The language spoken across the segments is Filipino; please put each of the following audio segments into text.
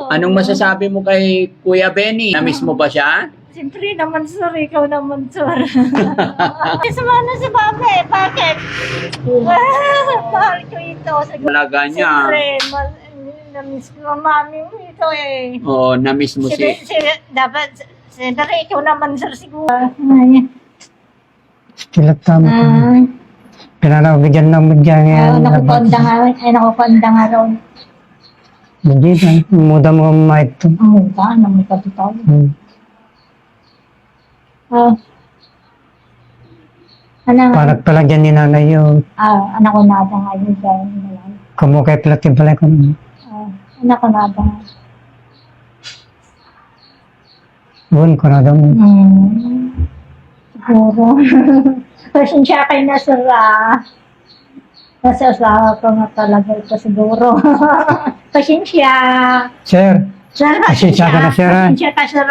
Anong masasabi mo kay Kuya Benny? Namiss mo ba siya? Siyempre naman, sir. Ikaw naman, sir. Sumano si Mama eh. Bakit? Mahal ko ito. Talaga niya. Siyempre, namiss ko ang mami mo ito eh. Oo, namiss mo si... Dapat, siyempre, ikaw naman, sir, siguro. Sila tama ko. Pinanabigyan na mo dyan yan. Nakupanda nga ron. Hindi na. Muda mo ang mic to. Ang muda, naman kapitaw. Parang palagyan ni nanay yung Anak ko nada nga yun dahil nalang. kumukay platin pala ko. Anak ko nada nga. Buwan ko na daw. Siguro. Pasensya kayo na sir Kasi asawa ko nga talaga ito siguro. Pasensya. Sir, Sir, pasensya ka na, sir. Pasensya ka sir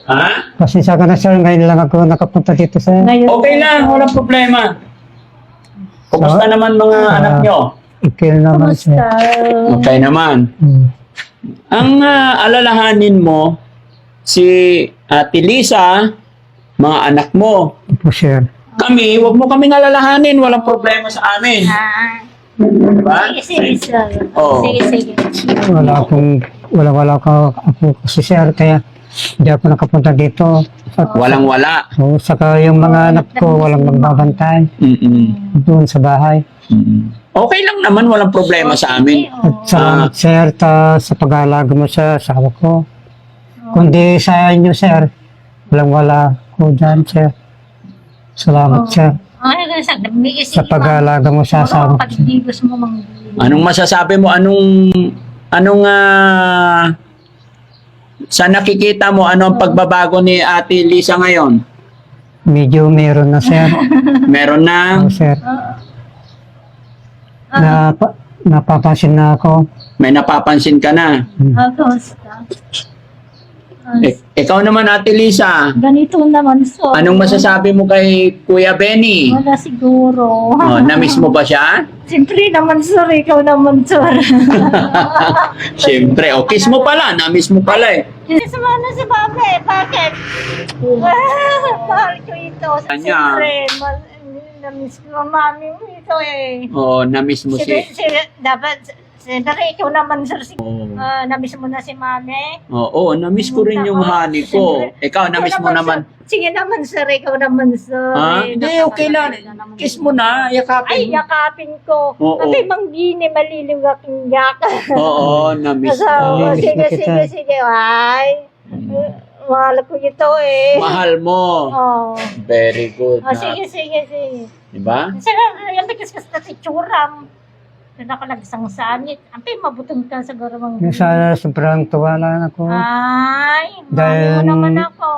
Ha? pasensya ka na sir. Ngayon lang ako nakapunta dito sir. Ngayon, Okay lang, walang problema. Kumusta naman mga anak nyo? Okay naman sir. Kumusta? Okay naman. Ang alalahanin mo, si Ate Lisa, mga anak mo. Opo sir. Kami, wag mo kaming alalahanin, walang problema sa amin. Diba? Sige, sir. Oo. Sige. Wala ako kasi sir. Kaya hindi ako nakapunta dito. Walang-wala. So, saka yung mga anak ko walang magbabantay doon sa bahay. Okay lang naman, walang problema sa amin. At salamat sir sa pag-aalaga mo sa asawa ko. Kundi sa inyo sir, walang-wala ko dyan sir. Salamat sir sa pag-aalaga mo sa asawa ko. Anong masasabi mo? Anong sa nakikita mo, ano ang pagbabago ni Ate Lisa ngayon? Medyo meron na sir. Meron na? Oo, sir. Napapansin na ako. May napapansin ka na? Ikaw naman, Ate Lisa. Ganito naman, so. Anong masasabi mo kay Kuya Benny? Wala siguro. Oh, namiss mo ba siya? Siyempre naman, sir. Ikaw naman, sir. Siyempre. O, kiss mo pala. Namiss mo pala eh. Sumano si Mama eh. Bakit? Mahal ko ito. Kanya. Siyempre, namiss ko ang mami mo ito eh. Oo, namiss mo si... Dapat, siyempre, ikaw naman, sir. Oo. Namiss mo na si Mami. Oo, namiss ko rin yung honey ko. Ikaw, namiss mo naman. Sige naman, sir. Ikaw naman, sir. Hindi, okay lang. Kiss mo na, yakapin Ay, mo. yakapin ko. Oo. Kasi manggini, maliliw aking yak. Oo, namiss Asawa, mo. sige. Ay, mahal ko ito eh. Mahal mo. Oh. Very good. Sige. Diba? Sige, yung tigas-gas na si Churam. Doon ako nagsang sanit. Ampay, mabutong ka sa garamang. Sa sobrang tuwa lang ako. Ay, Dahil mahal mo naman ako.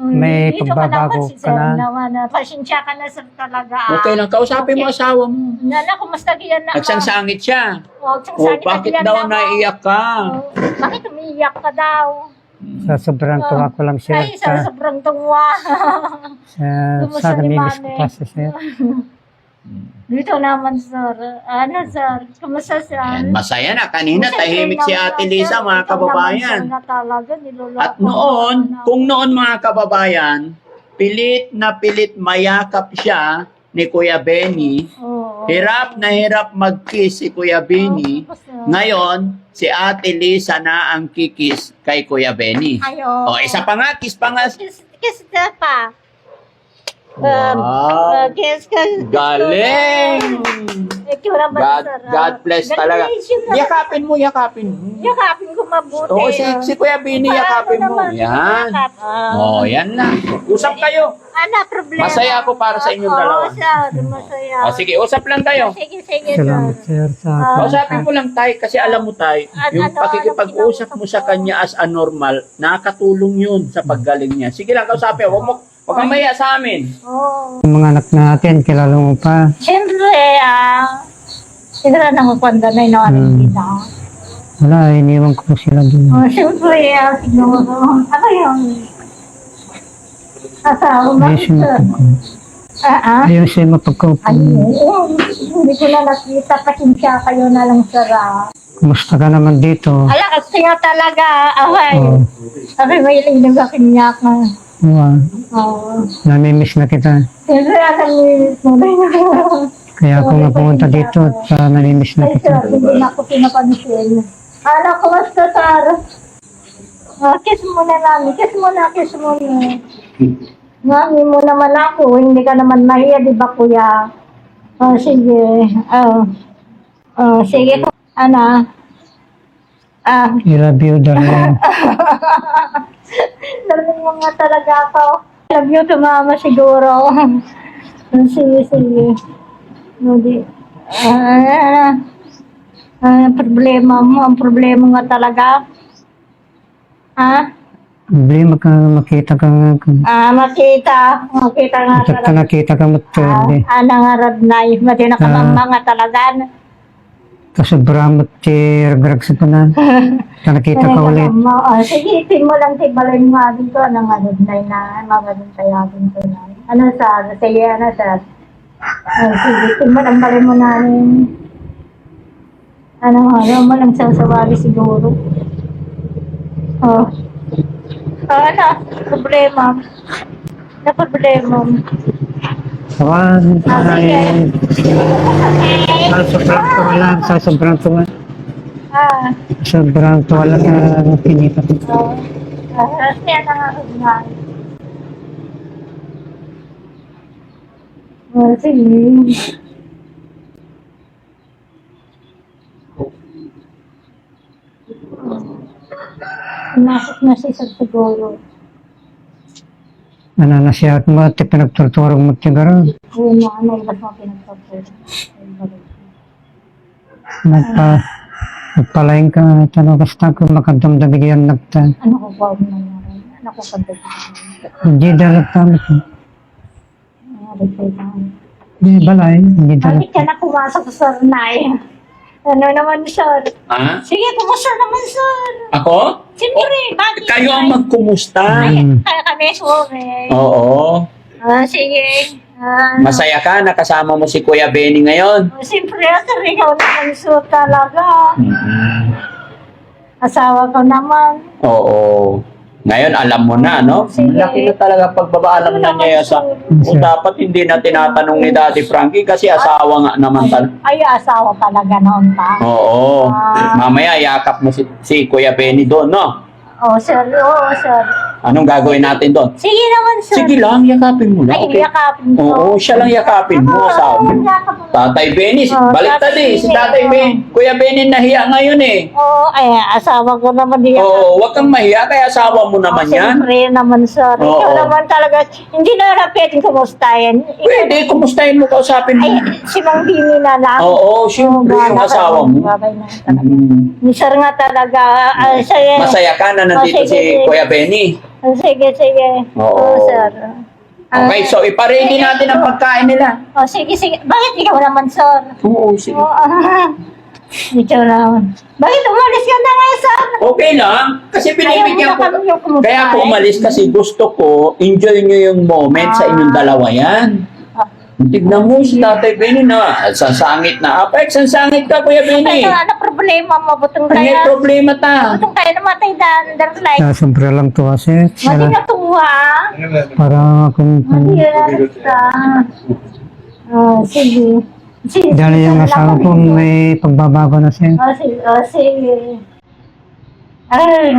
may Dito pagbabago si ka sir na. naman. Pasensya ka na, sir, talaga. Okay lang, kausapin mo asawa mo. Nana, kumusta giyan na? Nagsangsangit siya. Huwag O, bakit daw naiiyak ka? Bakit umiiyak ka daw? Sa sobrang tuwa ko lang sir. Ay, sa sobrang tuwa. Kumusta Sa ni namimiss ko Mami? pa si sir. Dito naman, sir. Ano, sir? Kumusta, sir? Masaya na. Kanina, tahimik si Ate Lisa, mga kababayan. At kung noon mga kababayan, pilit na pilit mayakap siya ni Kuya Benny, hirap na hirap mag-kiss si Kuya Benny, ngayon, si Ate Lisa na ang kikis kay Kuya Benny. O, isa pa nga, kiss pa nga. Kiss ka pa. Wow! Kiss ka. Galing! God bless talaga. Yakapin mo. Yakapin ko mabuti. Oo, si Kuya Benny, yakapin mo. Yan. Oh, yan lang. Usap kayo. Ano, problema? Masaya ako para sa inyong dalawa. Oo, sir. Masaya. O, sige, usap lang tayo. Sige, Salamat sir. sir sa Kausapin mo lang tayo kasi alam mo tayo, yung pakikipag-usap mo sa kanya as a normal, nakakatulong yun sa paggaling niya. Sige lang, kausapin. Huwag kang mahiya sa amin. Oo. mga anak natin, kilala mo pa. Siyempre, siguro nang kwanda na yun ang kita. Wala, iniwan ko sila doon. Siyempre, siguro. Ano yun? Asawa ba? Ayun siya mapagkaupo. Ayun siya mapagkaupo. Hindi ko na nakita. Pasensya kayo na lang, sir. Kumusta ka naman dito? Ala, kasi nga talaga, okay. Oh, Okay, may linig ka kinyak na. Oo. namimiss na kita. Siyempre, alam mo rin. Kaya ako nga pumunta dito at namimiss na Ay, kita. sir, hindi na ako pinapansin. Ano, kumusta, sir? Kiss muna namin. Kiss muna. Mami mo naman ako. Hindi ka naman mahiya, di ba, kuya? Sige. Sige. Ano? I love you, darling. Darling mo nga talaga ako. Love you to mama siguro. Sige. Hindi. Problema mo. Ang problema nga talaga. Ha? Problema ka, makita ka nga. Makita nga At ka talaga. nakita ka matindi. Nangarad na yun. Mati nakamama nga talaga. Kasobrang matirag sa panan. Ka nakita ka ulit. Sige, itin mo lang tibalin mo dito. Nangarad na yun na. Magadong tayagin ko na. Ano sa? Sige, ano sa? Sige, itin mo lang balin mo namin. Ano mo lang sasawali siguro. Ano? Problema. Na problema. Awan, ay, sobrang tuwa. Sobrang tuwa lang na pinita ko. Kaya nangarad na. Sige. Nasok na siya sa siguro. Nananasiyat mo at pinagturturong mo tigaro. Ayun na, ano yung mo pinagpapos. Nagpalain ka, tanong kasta ko makadamdamig yan nagta. Ano ko ba mo nangyari? Ano ko pagdating? Hindi dalagtan ko. Nangyari sa isang. Hindi balay, hindi Bakit dalagtan. ka na pumasok sa Sarnay? Ano naman, sir? Ha? Sige, kumusta naman, sir? Ako? Siyempre, bakit? Kayo ang magkumusta. Kaya kami, sorry. Oo. Sige. Masaya ka, nakasama mo si Kuya Benny ngayon. Siyempre, sir, ikaw naman, sir, talaga. Asawa ko naman. Oo. Ngayon, alam mo na, no? Sige. Laki na talaga pagbabaalam na niya sa... O dapat hindi na tinatanong ni Daddy Frankie kasi asawa nga naman Ay, asawa talaga noon pa. Oo. Mamaya, yakap mo si Kuya Benny doon, no? Sir. Anong gagawin natin doon? Sige naman, sir. Sige lang, yakapin mo lang. Ay, Okay? yakapin ko. Oo, siya lang yakapin mo, asawa mo. Tatay Benny, baliktad eh. Si Tatay Benny, Kuya Benny nahiya ngayon eh. Ay, asawa ko naman niya. Oo, wag kang mahiya, kaya asawa mo naman yan. Siyempre naman, sir. Ikaw Oo. naman talaga. Hindi na lang pwedeng kumustahin. Pwede, kumustahin mo, kausapin mo. Ay, si Mang Bini na lang. Oo, siyempre, yung bahala ka asawa doon. mo. Babay na talaga. Mm. Sir nga talaga. Masaya ka na nandito sige, si sige. Kuya Benny. Sige. Oo. Sir. Okay, so ipaready natin ang pagkain nila. Sige. Bakit ikaw naman, sir? Oo, sige. Ikaw naman. Bakit umalis ka na nga, sir? Okay lang, kasi Ayaw mo binibigyan ko. na kami yung kumustahin. Kaya ako umalis kasi gusto ko, enjoy nyo yung moment sa inyong dalawa yan. Tignan mo si Tatay Benny na, sasangit na. Apex, sasangit ka, Kuya Benny. Ano problema mo? Butong May kaya. problema ta. Butong kaya namatay dan like. Siyempre lang tuwa siya. Mati na tuwa. Para akong Mati na basta. Sige. dahil yung asawa ko may pagbabago na siya. Sige. Ay,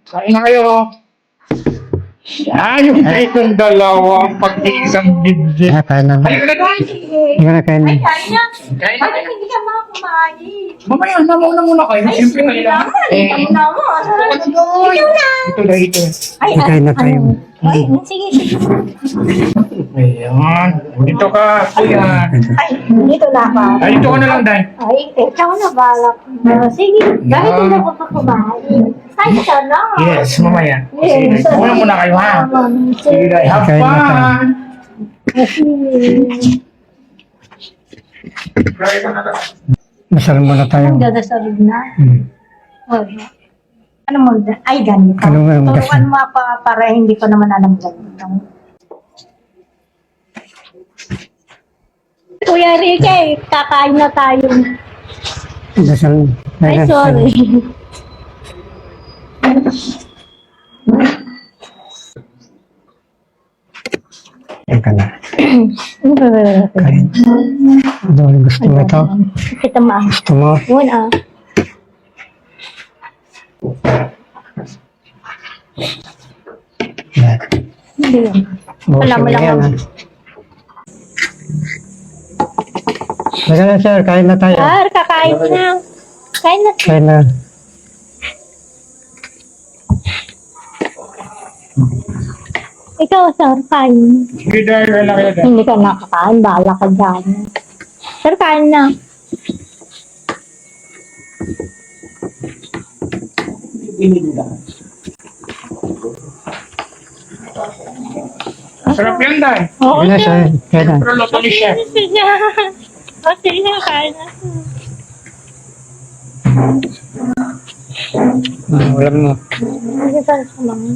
Kain na kayo. Yan, yung itong dalawang pag-iisang bibig. Kaya na. Ayun na tayo. Hindi ka na kain. Ay, kanya. Kain na Bakit kayo. hindi ka makakumain? Mamaya, nauna muna kayo. Siyempre kayo lang. Ikaw na mo. Ikaw na. Ito na ito. Ay, Kain na tayo. Ay, sige. Ayan. Dito ka, kuya. Ay, dito na ako. Ay, dito ka na lang, Day. Ay, ikaw na balak. Sige, bakit hindi ako kumain? Ay, ka na. Yes, mamaya. Yes. Sige, una muna kayo, ha? Sige, Day. Have Kain na tayo. fun. Sige. Masal muna tayo. Ang dadasal na. Hmm. Wala. Ano mo? Ay, ganito. Ano mo yung Turuan dasal? mo ako para hindi ko naman alam ganito. Kuya Ricky, kakain na tayo. Dasal. Ay, sorry. Teka na. Kain. Ano gusto mo ito? Kita mo. Gusto mo? Wala. Yan. Hindi yan. Wala Bukasin mo mo lang yan, ako. ha? Teka na, sir. Kain na tayo. Sir, kakain na. Kain na. Kain na. Ikaw, sir, kain. Sige, Day. Wala kayo, Day. Hindi ka nakakain. Bahala ka dyan. Sir, kain na. Sarap yan, Day. Oo, Kain na, sir. sir. Kain na. Pero loto ni Chef. Sige. O, sige, kain na. Ulam mo. Sige, sir, sumama.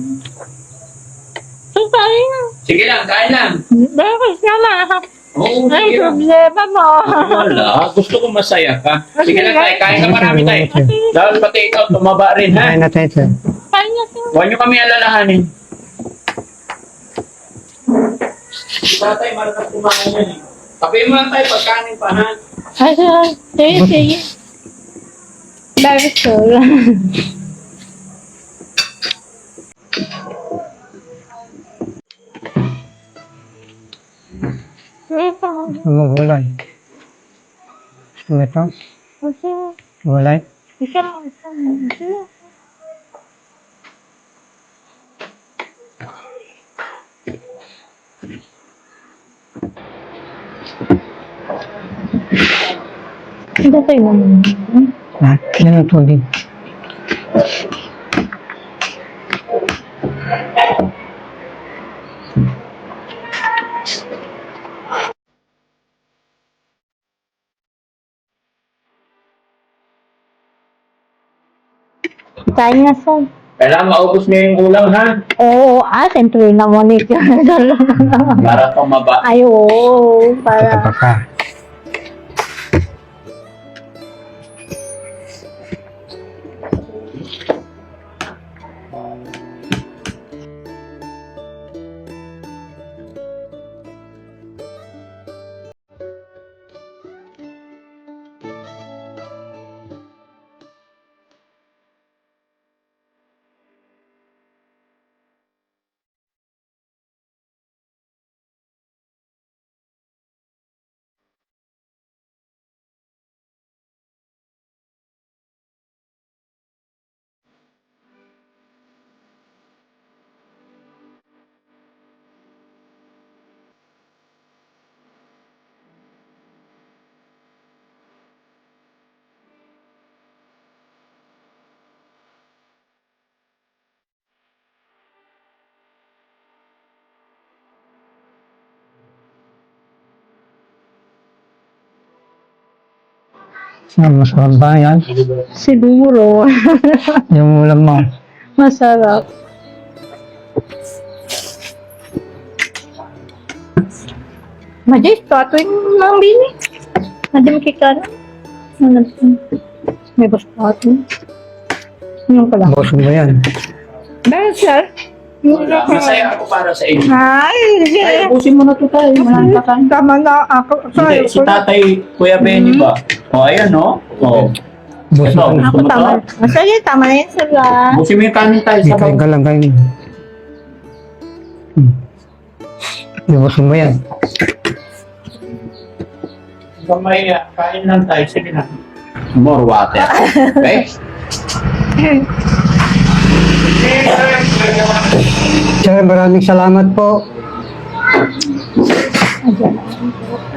Sir, kain na. Sige lang, kain lang. Bakit ka na? Oo, Ay, sige lang. problema mo. Wala, gusto ko masaya ka. Sige lang tayo, kain na marami tayo. Dahil pati ikaw, tumaba rin ha. Kain na tayo, sir. Kain na, sir. Huwag niyo kami alalahanin. Si tatay, marunong kumain yan eh. Kape mo lang tayo, pagkanin pa ha. Ay, sir. Sige, sige. Bakit, sir? Gulay. Gusto mo ito? Gulay? Hindi tayo naman. Ha? Yan ang tubig. Kain na, sir. Kailangan maubos niyo yung ulam ha. Oo, siyempre naman ito. Para tumaba. Ay, oo. Para... Tapa ka. Masarap ba yan? Siguro. Yung ulam mo. Masarap. Majay, ito yung mga bini. Madam kika na. May gusto natin. Yung pala. Busog mo yan. Dahil, sir. Wala, masaya ako para sa inyo. Ay, Ay, ubusin mo na ito tayo. tama na ako. Hindi, si tatay, Kuya Benny ba? O, ayan no? O. Busog Ito, mo. gusto Ako mo tama. to? Sige, tama na yun, sir. Ubusin mo yung kanin tayo sa Kain ka lang, kain. Busog mo yan. Kamaya, kain lang tayo. Sige na. More water. Okay? Sir, maraming salamat po. Ayan.